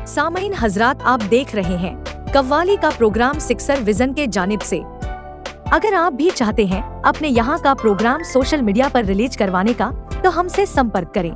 सामईन हजरात, आप देख रहे हैं कव्वाली का प्रोग्राम सिक्सर विजन के जानिब से। अगर आप भी चाहते हैं अपने यहाँ का प्रोग्राम सोशल मीडिया पर रिलीज करवाने का, तो हमसे संपर्क करें।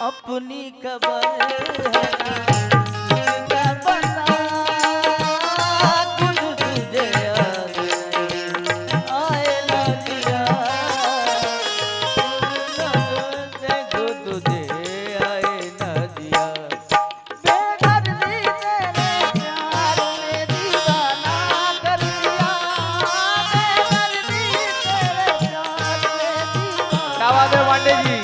अपनी खबर पांडे जी।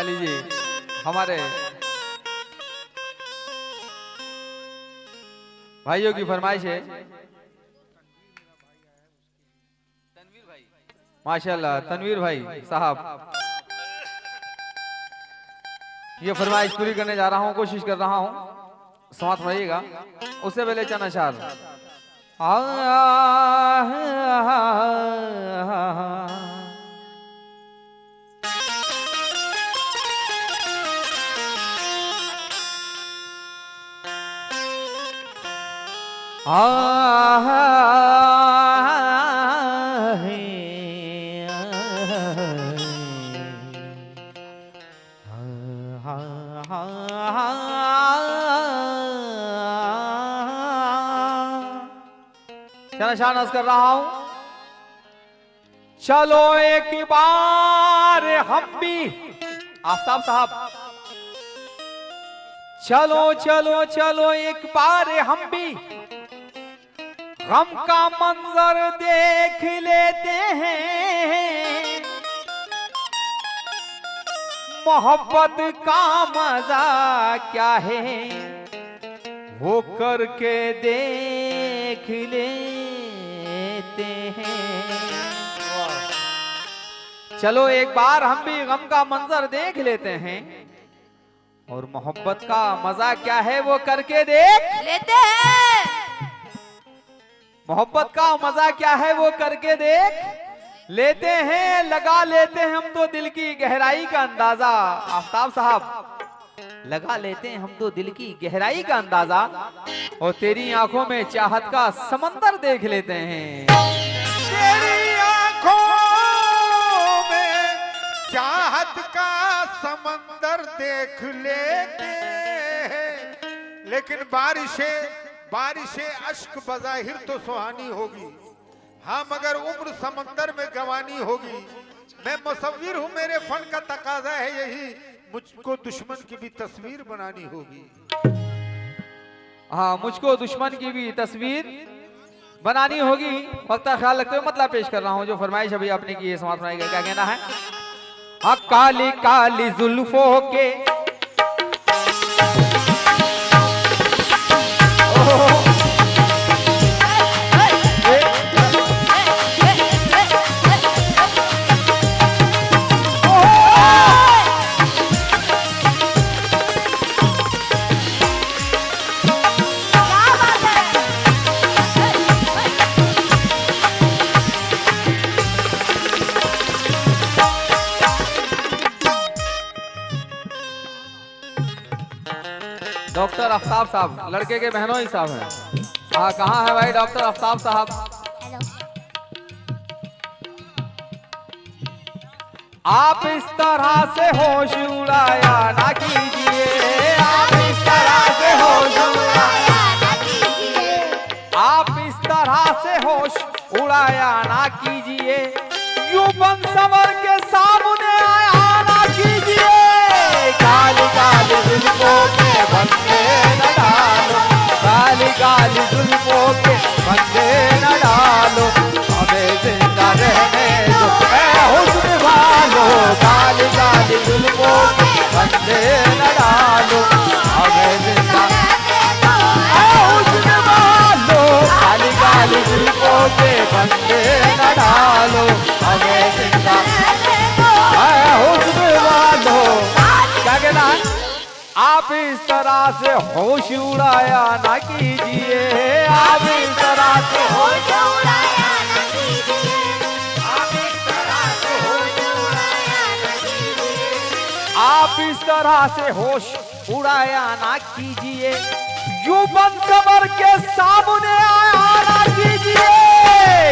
लीजिए हमारे भाइयों की फरमाइश है। माशाल्लाह तनवीर भाई साहब, ये फरमाइश पूरी करने जा रहा हूँ, कोशिश कर रहा हूँ, साथ रहिएगा। उससे पहले चना शार शानस कर रहा हूं। चलो एक बार हम भी, आफ्ताब साहब, चलो चलो चलो एक बार हम भी गम का मंजर देख लेते हैं। मोहब्बत का मजा क्या है वो करके देख लेते हैं। चलो एक बार हम भी गम का मंजर देख लेते हैं, और मोहब्बत का मजा क्या है वो करके देख लेते हैं। मोहब्बत का मजा क्या है वो करके देख लेते हैं। लगा लेते हैं हम तो दिल की गहराई का अंदाजा। आफ्ताब साहब, लगा लेते हैं हम तो दिल की गहराई का अंदाजा, और तेरी आंखों में चाहत का समंदर देख लेते हैं। तेरी आंखों में चाहत का समंदर देख लेते हैं, लेकिन बारिशें अश्क बज़ाहिर तो सुहानी होगी, हाँ मगर उम्र समंदर में गवानी होगी। मैं मुसव्विर हूँ, मेरे फन का तकाजा है यही, मुझको दुश्मन की भी तस्वीर बनानी होगी। हाँ, मुझको दुश्मन की भी तस्वीर बनानी होगी। वक्त का ख्याल रखते हुए मतलब पेश कर रहा हूँ जो फरमाइश अभी आपने की है, समाप्त सुनाएगा। क्या कहना है? हाँ, काली काली जुल्फों के डॉक्टर आफ्ताब साहब, लड़के के बहनों ही साहब हैं। हाँ, कहाँ है भाई डॉक्टर आफ्ताब साहब? आप इस तरह से होश उड़ाया ना कीजिए, आप इस तरह से होश उड़ाया ना कीजिए, आप इस तरह से होश उड़ाया ना कीजिए, यूं बन संवर के सामने आया ना कीजिए, काली काली जुल्फों के फंदे न डालो, काली काली जुल्फों के फंदे न डालो, हमें जिंदा रहने दो ऐ हुस्न वालो, काली काली जुल्फों के फंदे न डालो, हमें जिंदा ऐ हुस्न वालो, काली काली जुल्फों के फंदे न डालो, हमें जिंदा ऐ हुस्न वालो। क्या कहना है? आप इस तरह से होश उड़ाया ना कीजिए, आप इस तरह से होश उड़ाया ना कीजिए, आप इस तरह से होश उड़ाया ना कीजिए, आप इस तरह से होश उड़ाया ना कीजिए, यूं बन सबर के सामने आया ना कीजिए,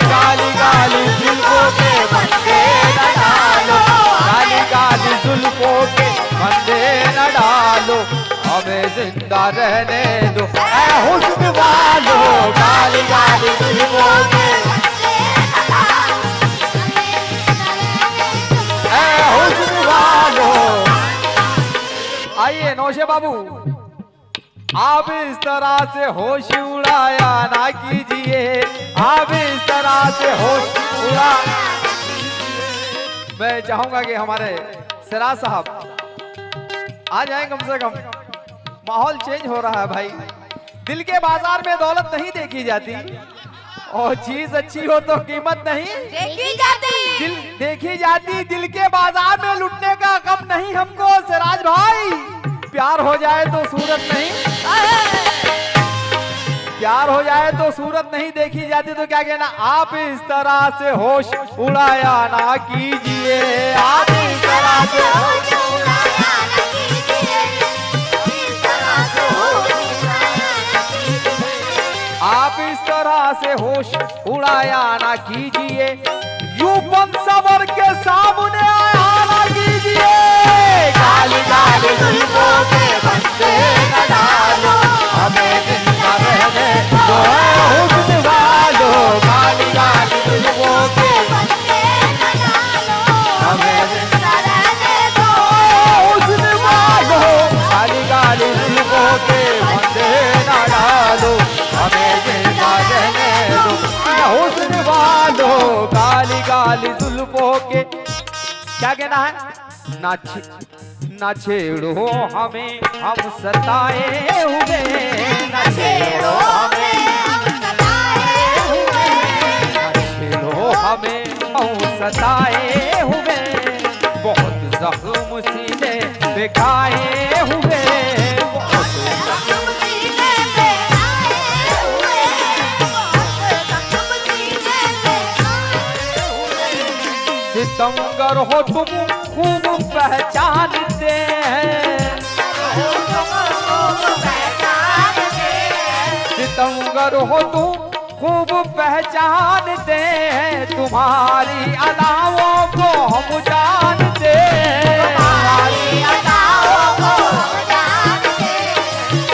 काली काली जुल्फों के फंदे न डालो, काली काली जुल्फों के फंदे न डालो, हमें जिंदा रहने दो ऐ हुस्न वालो, काली काली जुल्फों के ऐ हुस्न वालो। आइए नौशे बाबू, आप इस तरह से होश उड़ाया ना कीजिए, आप इस तरह से होश उड़ा। मैं चाहूंगा कि हमारे सिराज साहब आ जाएं, कम से कम माहौल चेंज हो रहा है भाई। दिल के बाजार में दौलत नहीं देखी जाती, और चीज अच्छी हो तो कीमत नहीं देखी जाती, दिल देखी जाती, दिल के बाजार में लुटने का गम नहीं हमको सिराज भाई, प्यार हो जाए तो सूरत नहीं, प्यार हो जाए तो सूरत नहीं देखी जाती। तो क्या कहना, आप इस तरह से होश उड़ाया ना कीजिए, आप इस तरह से होश उड़ाया ना कीजिए, इस तरह से होश उड़ाया ना कीजिए, आप इस तरह से होश उड़ाया ना कीजिए, यूं बन सबर के सामने आया ना कीजिए, काली काली जुल्फों के फंदे न डालो, हमें जिंदा रहने दो ऐ हुस्न वालो, काली काली जुल्फों के फंदे न डालो, हमें जिंदा रहने दो ऐ हुस्न वालो, काली काली जुल्फों के फंदे न डालो, हमें जिंदा रहने दो ऐ हुस्न वालो, काली काली जुल्फों के। क्या कहना है? ना छेड़ो हमें हम सताए हुए, ना छेड़ो हमें हम सताए हुए, ना छेड़ो हमें हम सताए हुए, बहुत जख्म सीने पे खाए हुए, बहुत जख्म सीने पे आए हुए, बहुत जख्म सीने पे आए हुए, सितमगर हो तुम खूब पहचानते हैं, सितमगर हो तुम खूब पहचानते हैं, तुम्हारी अदाओं को हम जानते हैं, तुम्हारी अदाओं को हम जानते हैं,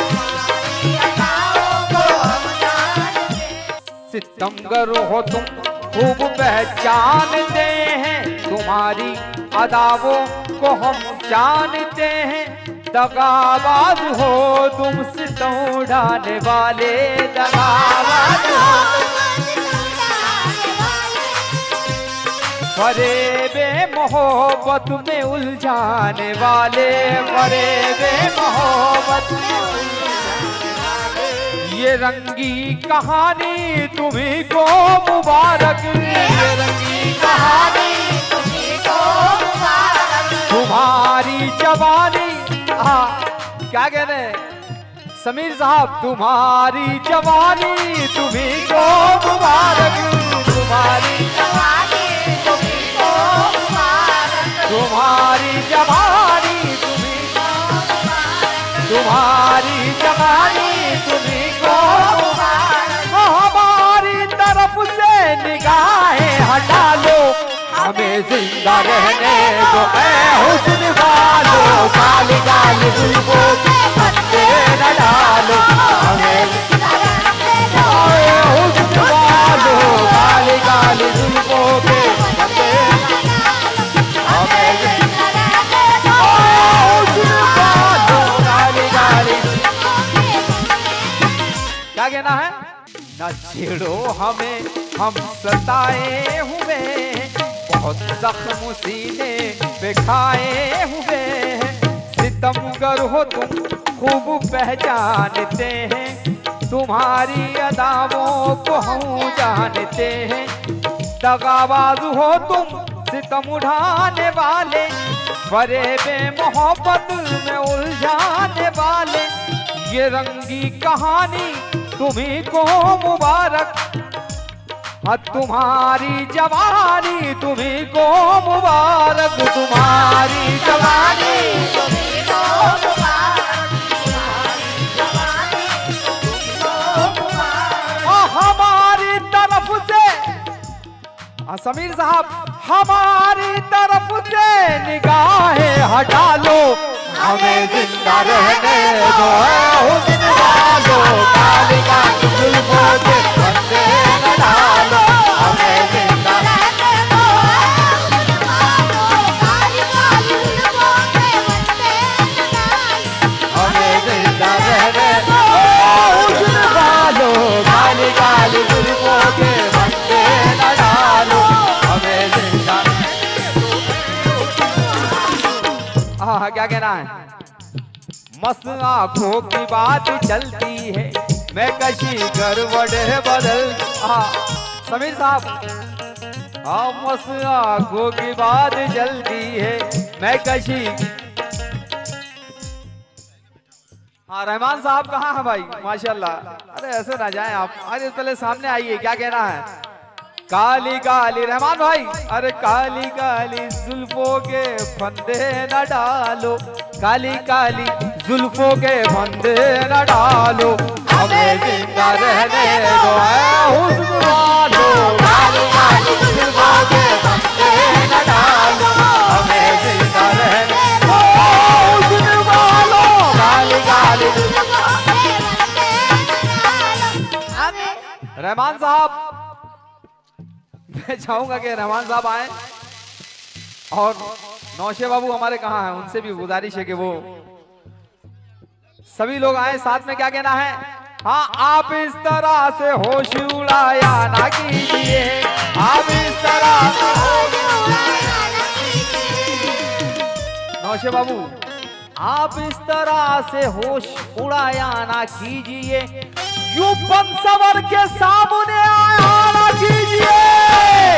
तुम्हारी अदाओं को हम जानते हैं, सितमगर हो तुम खूब पहचानते हैं, तुम्हारी अदाओं को हम जानते हैं, दगाबाज हो तुम सितम उड़ाने वाले, दगाबाज हो फरेबे मोहब्बत में उलझाने वाले, फरेबे मोहब्बत में उलझाने वाले, ये रंगी कहानी तुम्ही को मुबारक, ये रंगी कहानी तुम्ही को मुबारक, तुम्हारी जवानी। क्या कह रहे हैं समीर साहब? तुम्हारी जवानी तुम्ही को मुबारक, तुम्हारी जवानी तुम्ही को मुबारक, तुम्हारी जवानी तुम्ही, तुम्हारी जवानी तुम्ही को मुबारक। हमारी तरफ से निगाहें हटा लो, हमें जिंदा रहने दो ऐ हुस्न वालो। काली काली जुल्फों के पत्ते न डालो, हमें जिंदा रहने दो ऐ हुस्न वालो। काली काली जुल्फों के पत्ते हमें जिंदा रहने दो ऐ हुस्न वालो। काली काली क्या कहना है? न छेड़ो हमें हम सताए हुए, बहुत जख्म सीने पे खाए हुए हैं। सितमगर हो तुम खूब पहचानते हैं, तुम्हारी अदाओं को हम जानते हैं। दगाबाज हो तुम सितम उठाने वाले, फरेबे मोहब्बत में उलझाने वाले। ये रंगी कहानी तुम्ही को मुबारक, तुम्हारी जवानी तुम्ही को मुबारक। तुम्हारी जवानी तुम्ही को मुबारक, तुम्हारी जवानी तुम्ही को मुबारक। हमारी तरफ से समीर साहब, हमारी तरफ से निगाहें हटा लो, हमें जिंदा रहने दो हुस्न वालो। काली काली जुल्फों के पत्ते न डालो, हमें जिंदा रहने दो हुस्न वालो। काली काली जुल्फों के पत्ते न डालो, हमें जिंदा रहने दो हुस्न वालो। काली काली जुल्फों के पत्ते न डालो, हमें जिंदा। हाँ क्या कहना है? मस्त आंखों की बात चलती है, मैं कशी गड़बड़ बदल। समीर साहब, मस्त आंखों की बात चलती है, मैं कशी। रहमान साहब कहाँ है भाई? माशाल्लाह। अरे ऐसे ना जाएं आप, अरे पहले सामने आइए। क्या कहना है? काली काली रहमान भाई, अरे काली काली जुल्फों के फंदे न डालो, काली काली जुल्फों के फंदे न डालो, हमें जिंदा रहने दो ऐ हुस्न वालो। काली काली जुल्फों के फंदे न डालो, हमें जिंदा रहने दो हुस्न वालो। काली काली जुल्फों के फंदे न डालो। रहमान साहब, मैं चाहूंगा कि रहमान साहब आए, और नौशे बाबू हमारे कहाँ हैं, उनसे भी गुजारिश है कि वो सभी लोग आए साथ में। क्या कहना है? हाँ, आप इस तरह से होश उड़ाया ना कीजिए, आप इस तरह से होश उड़ाया ना कीजिए। नौशे बाबू, आप इस तरह से होश उड़ाया ना कीजिए, यूं बन सवर के सामने आया ना कीजिए।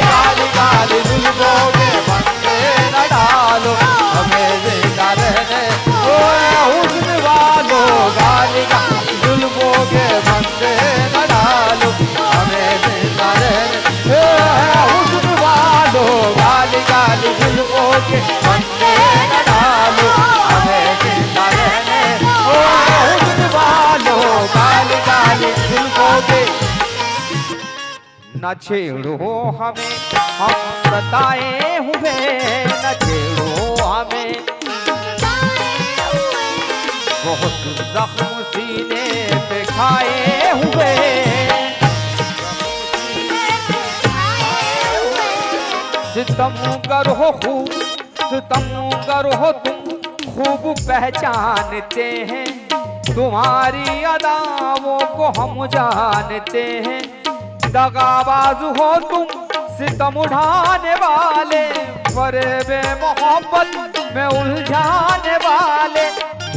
काली काली जुल्फों के फंदे न डालो, हमें जिंदा रहने दो हुस्न वालो। काली काली जुल्फों के फंदे न डालो, हमें जिंदा रहने दो हुस्न वालो। काली काली जुल्फों के फंदे न डालो, हमें जिंदा रहने दो हुस्न वालो। काली काली जुल्फों के न छेड़ो हमें हम सताए हुए, न छेड़ो हमें बहुत जख्म सीने पे खाए हुए। सितम करो खूब, सितम करो तुम खूब पहचानते हैं, तुम्हारी अदाओं को हम जानते हैं। दगाबाज हो तुम सितम उठाने वाले, फरेबे मोहब्बत में उलझाने वाले।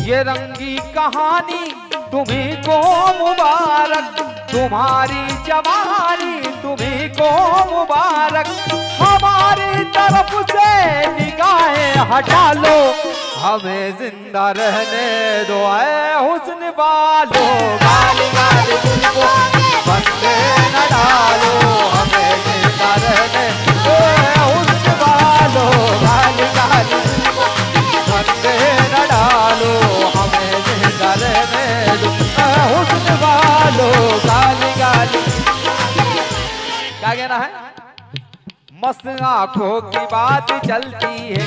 ये रंगी कहानी तुम्ही को मुबारक, तुम्हारी जवानी तुम्ही को मुबारक। हमारी तरफ से निगाहें हटा लो, हमें जिंदा रहने दो ऐ हुस्न वालो। काली काली जुल्फों के फंदे न डालो, हमें जिंदा रहने दो ऐ हुस्न वालो। काली काली जुल्फों के फंदे न डालो, हमें जिंदा रहने दो। है मस्त आंखों की बात चलती है,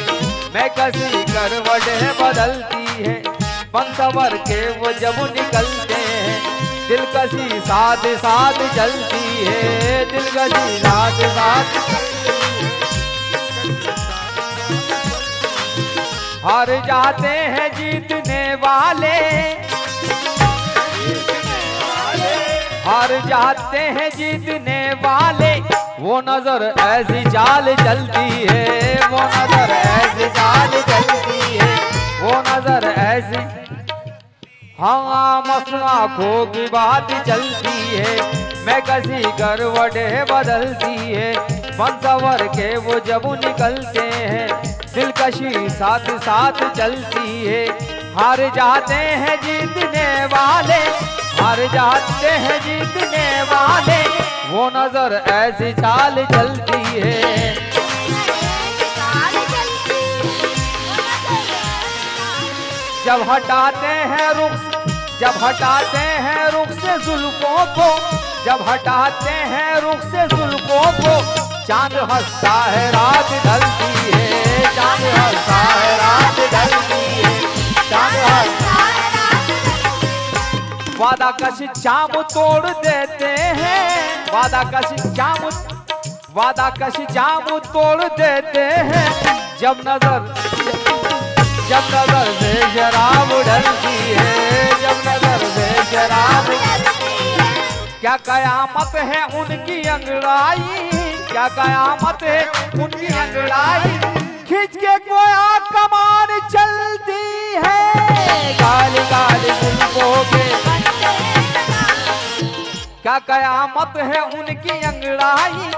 मैं कसी करवटें बदलती है, बन सवर के वो जब निकलते हैं, दिल कसी साथ साथ चलती है, दिल कसी साथ साथ हार जाते हैं जीतने वाले, हार जाते हैं जीतने वाले, वो नजर ऐसी चाल चलती है, वो नजर ऐसी चाल चलती है, वो नजर ऐसी हाँ मस्त आंखों की बात चलती है, मैं कसी करवटें बदलती है, बन सवर के वो जब निकलते हैं, दिलकशी साथ साथ चलती है, हार जाते हैं जीतने वाले, हार जाते हैं जीतने वाले, वो नजर ऐसी चाल चलती है। जब हटाते हैं रुख, जब हटाते हैं रुख से जुल्फों को, जब हटाते हैं रुख से जुल्फों को, चांद हंसता है रात ढलती है, चांद हंसता है रात ढलती है, चांद हंसता है रात। वादा कश जाम तोड़ देते हैं, वादा कश जाम, वादा कश जाम तोड़ देते हैं, जब नजर से शराब ढलती है, जब नजर से शराब, क्या कयामत है उनकी अंगड़ाई, क्या कयामत है उनकी अंगड़ाई, खिंच के गोया कमान चलती है, काली काली जुल्फों के, क्या कयामत है उनकी अंगड़ाई,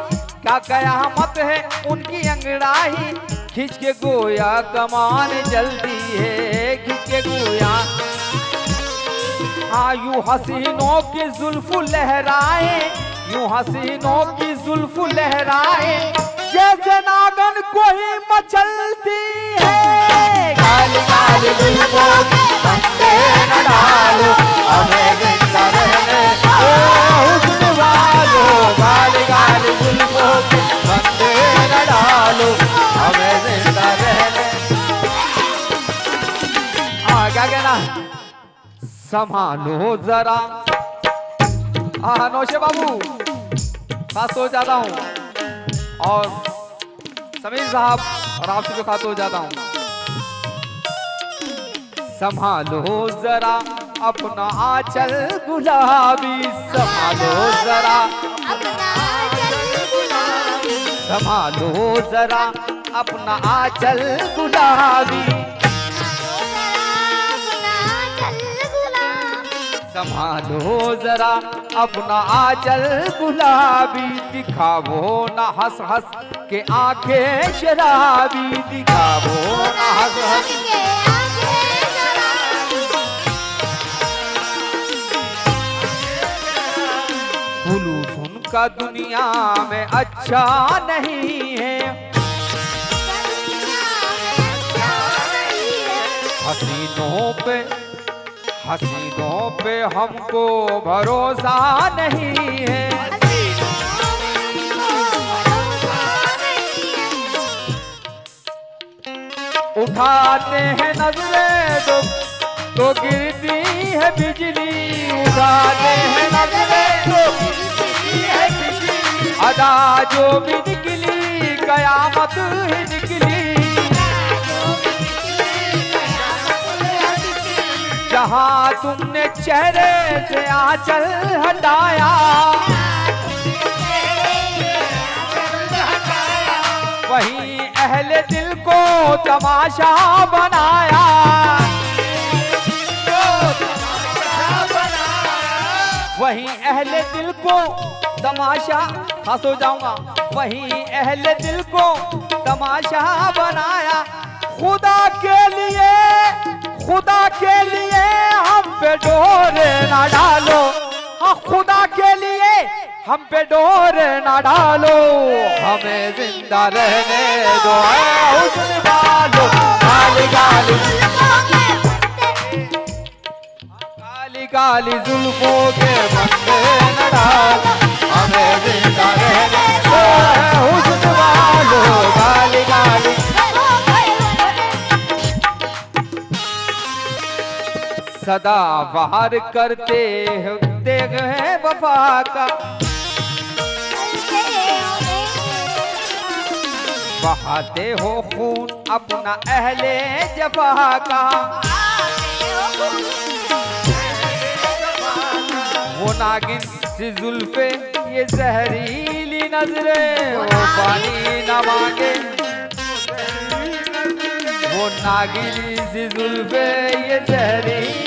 क्या कयामत है उनकी अंगड़ाई, खिंच के गोया कमान जल्दी है, खिंच के गोया हाँ यूं हसीनों की जुल्फ लहराए, यूं हसीनों की जुल्फ लहराए, जैसे नागन कोई मचलती है, काली काली जुल्फों के फंदे न डालो, हमें जिंदा रहने ओ हुस्न वालों, काली काली जुल्फों के फंदे न डालो, हमें जिंदा रहने। क्या कहना, संभालो जरा नौशे बाबू, खास हो जाता हूँ और समीर साहब और आपसे भी खास हो जाता हूँ। संभालो जरा अपना आंचल गुलाबी, संभालो जरा, संभालो जरा अपना आंचल गुलाबी, संभालो जरा अपना आंचल गुलाबी, दिखावो ना हंस हंस के आंखें शराबी, दिखावो ना हंस हंस के आंखें शराबी, खुलूस उनका दुनिया में अच्छा नहीं है, हसीनों पे, हसीनों पे हमको भरोसा नहीं है, उठाते हैं नजरें तो गिरती है बिजली, उठाते हैं नजरें तो गिरती है बिजली, अदा जो भी निकली कयामत ही निकली, जहाँ तुमने चेहरे से आंचल हटाया, वहीं अहले दिल को तमाशा बनाया, वहीं अहले दिल को तमाशा, खास हो जाऊंगा, वहीं अहले दिल को तमाशा बनाया, खुदा के लिए, खुदा के लिए हम पे डोर ना डालो, हाँ खुदा के लिए हम पे डोर ना डालो, हमें जिंदा रहने दो हुस्न वालो, काली काली काली काली जुल्फों के फंदे न डालो, हमें जिंदा रहने दो। सदा बाहर करते हैं वफा का, बहाते हो खून अपना अहले जफा का। वो नागिन सी जुल्फे ये जहरीली नजरें, वो पानी न मांगे, वो नागिन सी जुल्फे ये जहरीली,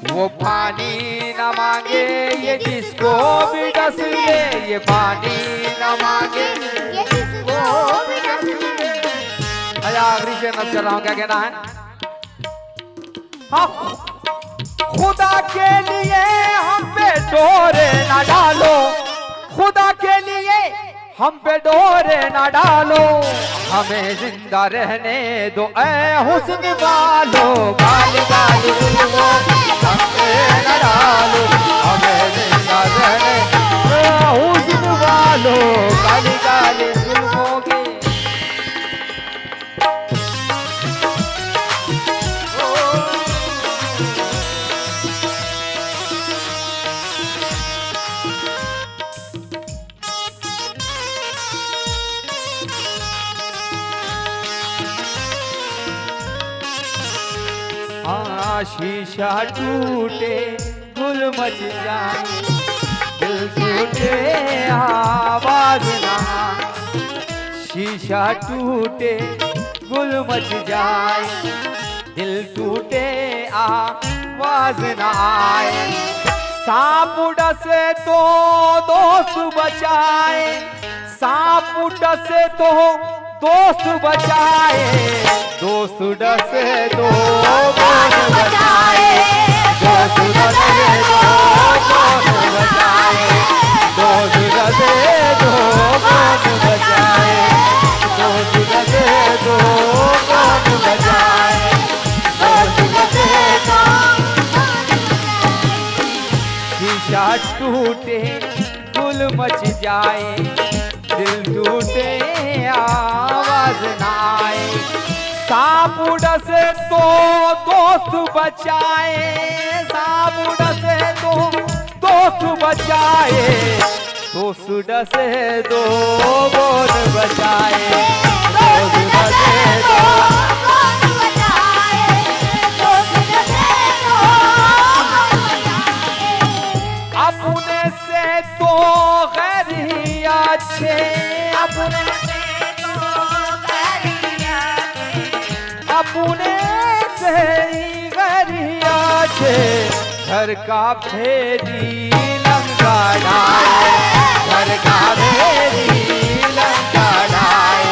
वो पानी न मांगे, ये जिसको भी डस ले, ये पानी न मांगे, ये जिसको भी डस ले। अरे आखिरी शेर नच कर रहा हूँ, क्या कहना है? हाँ, खुदा के लिए हम पे डोरे ना डालो, खुदा के लिए हम पे डोरे ना डालो, हमें जिंदा रहने दो ऐ हुस्न वालो, गाली गाली जुल्मों हम पे ना डालो, हमें जिंदा रहने दो हुस्न वालो, गाली गाली जुल्मों के। शीशा टूटे गुल मच जाए, दिल टूटे आवाज ना, शीशा टूटे गुल मच जाए, दिल टूटे आवाज ना आए, सांप डसे तो दोस्त बचाए, सांप डसे तो दोस्त बचाए, दोस्त डसे तो दोस्त बचाए, दोस्त डसे तो दोस्त बचाए, दोस्त डसे तो दोस्त बचाए, दोस्त डसे तो दोस्त बचाए, दोस्त डसे तो। शीशा टूटे गुल मच जाए, दिल टूटे आवाज ना आए, सांप डसे तो दोस्त बचाए, सांप डसे तो दोस्त बचाए, दोस्त डसे तो गोद बचाए, दोस्त डसे तो दोस्त बचाए, दोस्त डसे तो अपने से तो गैर ही अच्छे, अपने से तो गैर ही अच्छे, अपने से ही गैर ही अच्छे, घर का फेरी लंका डाए, घर का फेरी लंका डाए,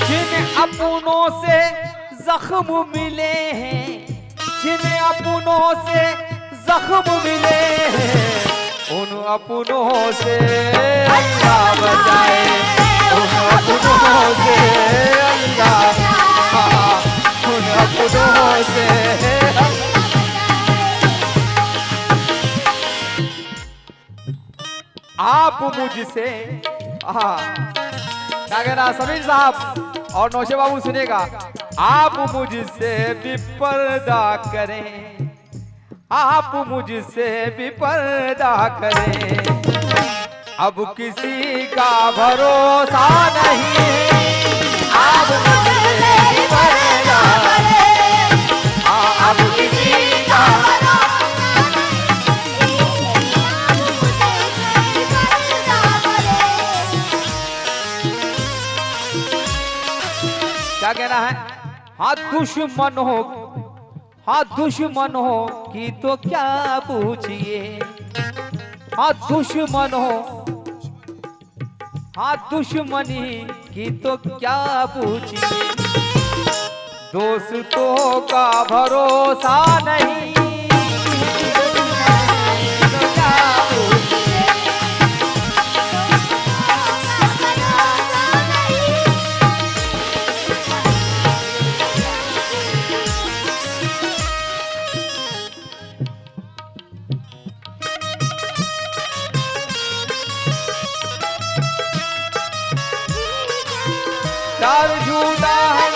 जिन अपनों से जख्म मिले हैं, जिन अपनों से जख्म मिले हैं, उन अपनों से अल्लाह बचाए, उन अपनों से अल्लाह, उन अपनों से। आप मुझसे क्या कहना समीर साहब और नौशे बाबू सुनेगा, आप मुझसे भी पर्दा करें, आप मुझसे भी पर्दा करें, अब किसी का भरोसा नहीं, आप मुझसे भी पर्दा करें, अब किसी का क्या कहना है? हाँ दुश्मन हो कि तो क्या पूछिए, हाँ दुश्मनी की तो क्या पूछिए, दोस्तों का भरोसा नहीं, तो क्या पूछिए। प्यार झूठा है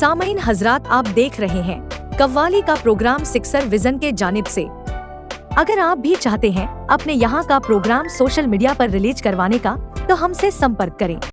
सामईन हजरात, आप देख रहे हैं कव्वाली का प्रोग्राम सिक्सर विजन के जानिब से। अगर आप भी चाहते हैं अपने यहाँ का प्रोग्राम सोशल मीडिया पर रिलीज करवाने का, तो हमसे संपर्क करें।